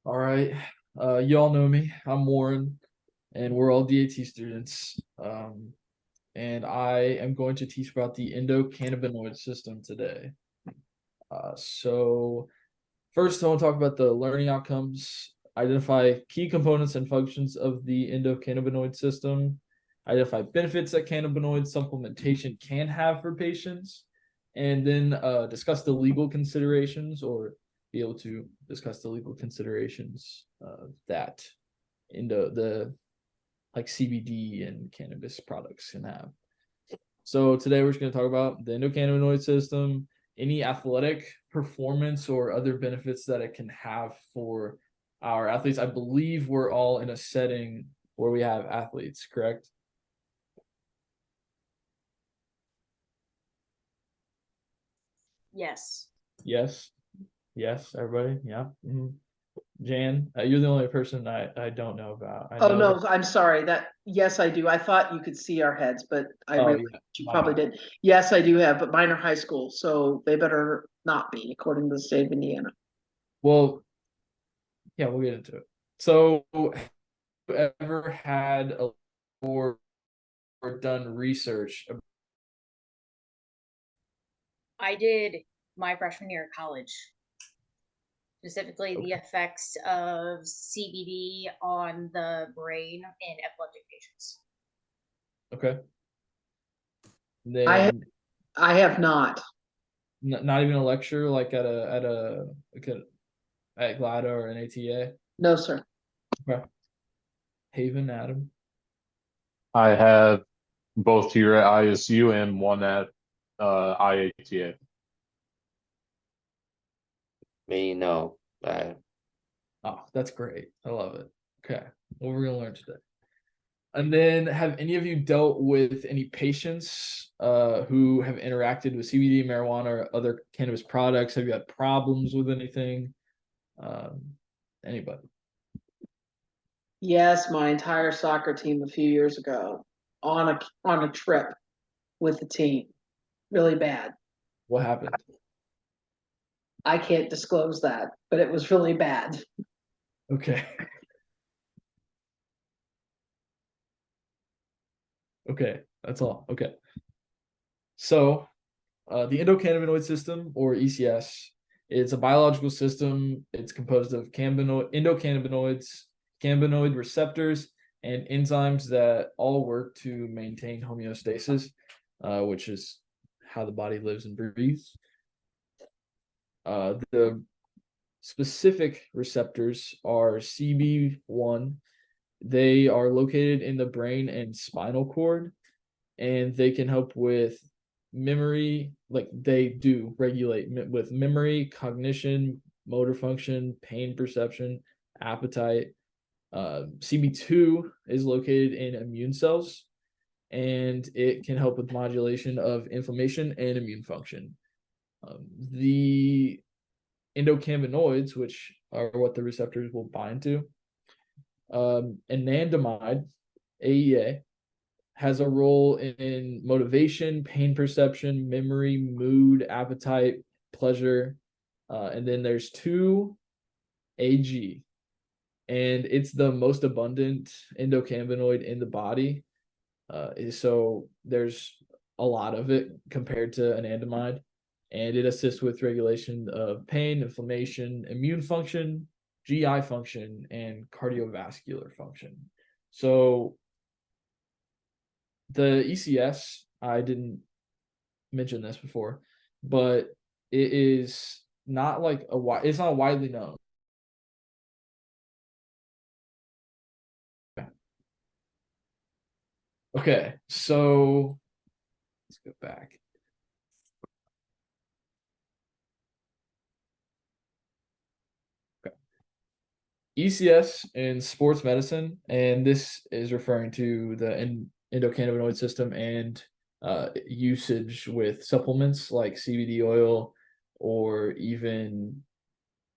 All right. You all know me. I'm Warren, and we're all DAT students. And I am going to teach about the endocannabinoid system today. So first, I want to talk about the learning outcomes, identify key components and functions of the endocannabinoid system, identify benefits that cannabinoid supplementation can have for patients, and then discuss the legal considerations or be able to discuss the legal considerations that the like CBD and cannabis products can have. So today we're just going to talk about the endocannabinoid system, any athletic performance or other benefits that it can have for our athletes. I believe we're all in a setting where we have athletes, correct? Yes. Yes. Yes, everybody. Yeah. Jan, you're the only person I don't know about. I Oh, know that. no, I'm sorry that, yes, I do. I thought you could see our heads, but I Oh, realized yeah. you My probably bad. did. Yes, I do have, but mine are high school, so they better not be, according to the state of Indiana. Well, yeah, we'll get into it. So, have you ever had a or done research? I did my freshman year of college, specifically the Okay. effects of CBD on the brain in epileptic patients. Okay. I Then I have not. not even a lecture like at GLADA or an ATA. No, sir. Okay. Haven, Adam. I have both here at ISU and one at IATA. Me, no. Oh, that's great. I love it. Okay. What we're gonna learn today. And then have any of you dealt with any patients who have interacted with CBD, marijuana, or other cannabis products? Have you had problems with anything? Um, Anybody? Yes, my entire soccer team a few years ago on a trip with the team. Really bad. What happened? I can't disclose that, but it was really bad. Okay. Okay, that's all. Okay. So, the endocannabinoid system, or ECS, is a biological system. It's composed of endocannabinoids, cannabinoid receptors, and enzymes that all work to maintain homeostasis, which is how the body lives and breathes. The specific receptors are CB1. They are located in the brain and spinal cord, and they can help with memory, like they do regulate with memory, cognition, motor function, pain perception, appetite. CB2 is located in immune cells, and it can help with modulation of inflammation and immune function. The endocannabinoids, which are what the receptors will bind to, anandamide, AEA, has a role in motivation, pain perception, memory, mood, appetite, pleasure. And then there's 2-AG, and it's the most abundant endocannabinoid in the body. So there's a lot of it compared to anandamide, and it assists with regulation of pain, inflammation, immune function, GI function, and cardiovascular function. So the ECS, I didn't mention this before, but it is not like it's not widely known. Okay, so let's go back. Okay. ECS in sports medicine, and this is referring to the endocannabinoid system and usage with supplements like CBD oil or even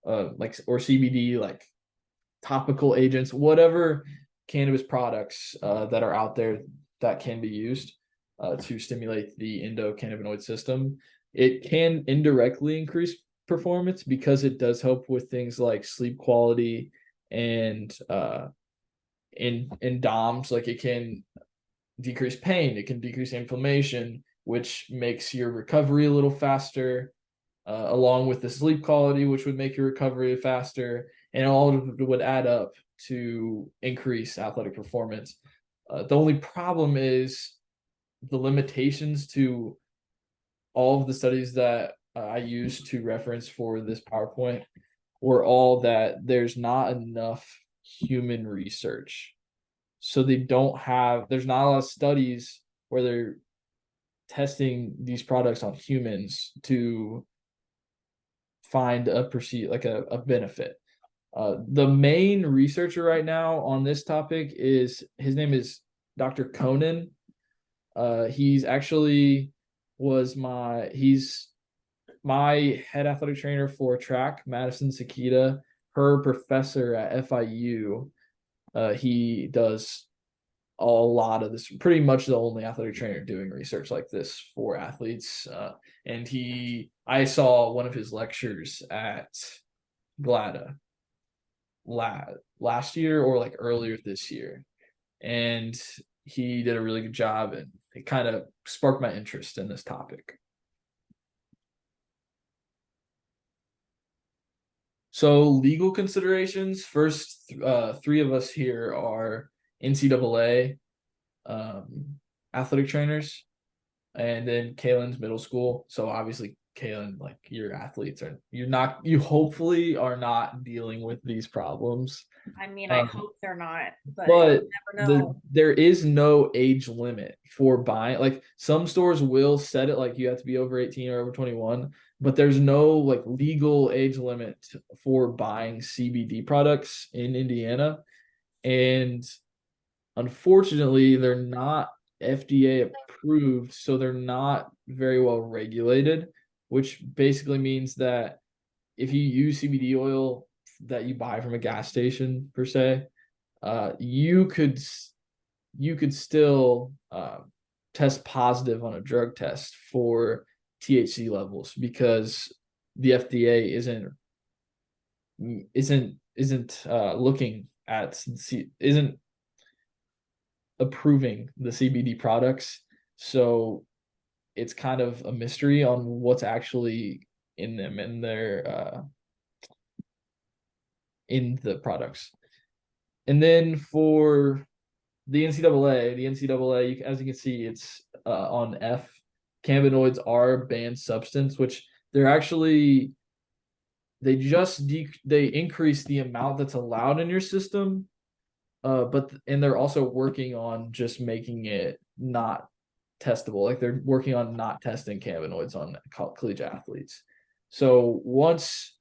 or CBD like topical agents, whatever cannabis products that are out there that can be used to stimulate the endocannabinoid system. It can indirectly increase performance because it does help with things like sleep quality and in DOMs, like it can decrease pain, it can decrease inflammation, which makes your recovery a little faster, along with the sleep quality, which would make your recovery faster, and all of it would add up to increase athletic performance. The only problem is the limitations to all of the studies that I used to reference for this PowerPoint were all that there's not enough human research. So there's not a lot of studies where they're testing these products on humans to find a benefit. The main researcher right now on this topic his name is Dr. Conan. He's actually he's my head athletic trainer for track, Madison Sakita, her professor at FIU. He does a lot of this, pretty much the only athletic trainer doing research like this for athletes. And I saw one of his lectures at GLADA last year or like earlier this year. And he did a really good job, and it kind of sparked my interest in this topic. So legal considerations, first, three of us here are NCAA athletic trainers, and then Kaylin's middle school. So obviously, Kaylin, like your athletes you hopefully are not dealing with these problems. I mean, I hope they're not, but But you never know. there is no age limit for buying. Like some stores will set it like you have to be over 18 or over 21, but there's no like legal age limit for buying CBD products in Indiana. And unfortunately, they're not FDA approved, so they're not very well regulated, which basically means that if you use CBD oil that you buy from a gas station per se, you could still test positive on a drug test for THC levels because the FDA isn't approving the CBD products. So it's kind of a mystery on what's actually in them and in the products. And then for the NCAA, as you can see, it's on F. Cannabinoids are a banned substance, which they increase the amount that's allowed in your system, and they're also working on just making it not testable. Like they're working on not testing cannabinoids on collegiate athletes. So once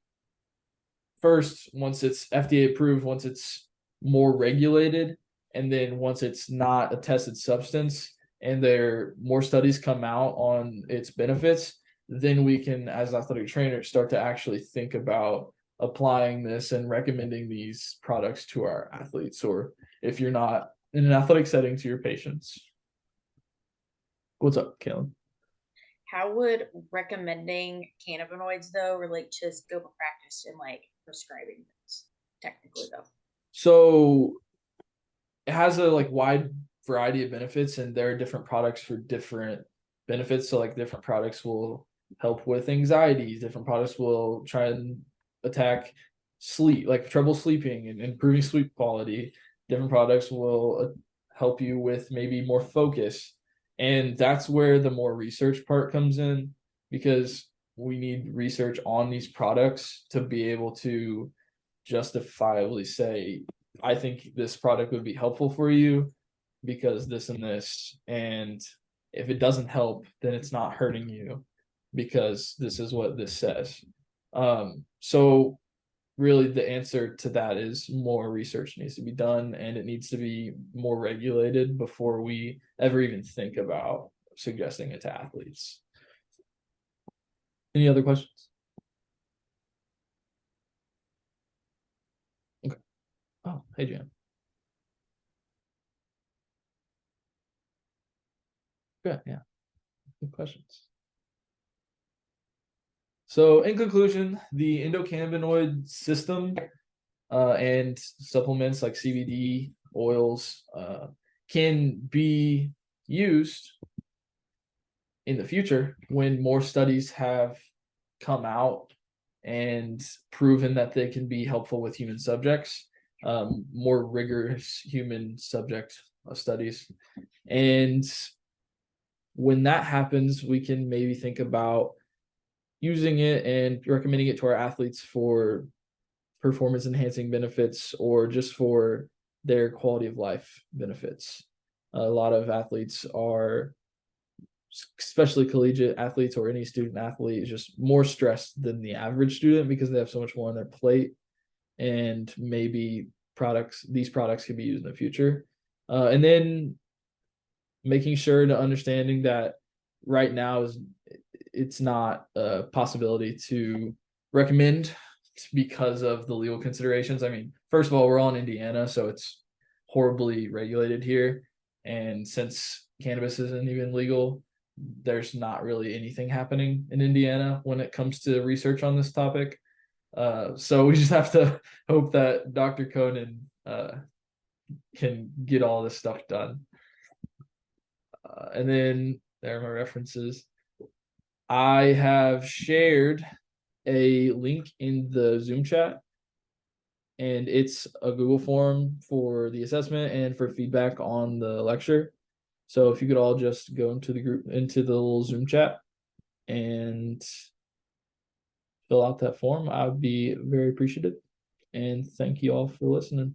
it's FDA approved, once it's more regulated, and then once it's not a tested substance and there more studies come out on its benefits, then we can, as athletic trainers, start to actually think about applying this and recommending these products to our athletes, or if you're not in an athletic setting, to your patients. What's up, Kaylin? How would recommending cannabinoids though relate to scope of practice and like prescribing things technically though? So it has a like wide variety of benefits, and there are different products for different benefits. So like different products will help with anxiety, different products will try and attack sleep, like trouble sleeping and improving sleep quality. Different products will help you with maybe more focus. And that's where the more research part comes in, because we need research on these products to be able to justifiably say, I think this product would be helpful for you because this and this. And if it doesn't help, then it's not hurting you because this is what this says. So really the answer to that is more research needs to be done, and it needs to be more regulated before we ever even think about suggesting it to athletes. Any other questions? Okay. Oh, hey, Jan. Good, yeah. Good questions. So in conclusion, the endocannabinoid system and supplements like CBD oils can be used in the future when more studies have come out and proven that they can be helpful with human subjects, more rigorous human subject studies. And when that happens, we can maybe think about using it and recommending it to our athletes for performance enhancing benefits or just for their quality of life benefits. A lot of athletes are, especially collegiate athletes or any student athlete, is just more stressed than the average student because they have so much more on their plate, and maybe these products could be used in the future. And then making sure to understanding that right now it's not a possibility to recommend because of the legal considerations. I mean, first of all, we're all in Indiana, so it's horribly regulated here. And since cannabis isn't even legal, there's not really anything happening in Indiana when it comes to research on this topic. So we just have to hope that Dr. Conan can get all this stuff done. And then there are my references. I have shared a link in the Zoom chat, and it's a Google form for the assessment and for feedback on the lecture. So if you could all just go into the little Zoom chat and fill out that form, I would be very appreciative. And thank you all for listening.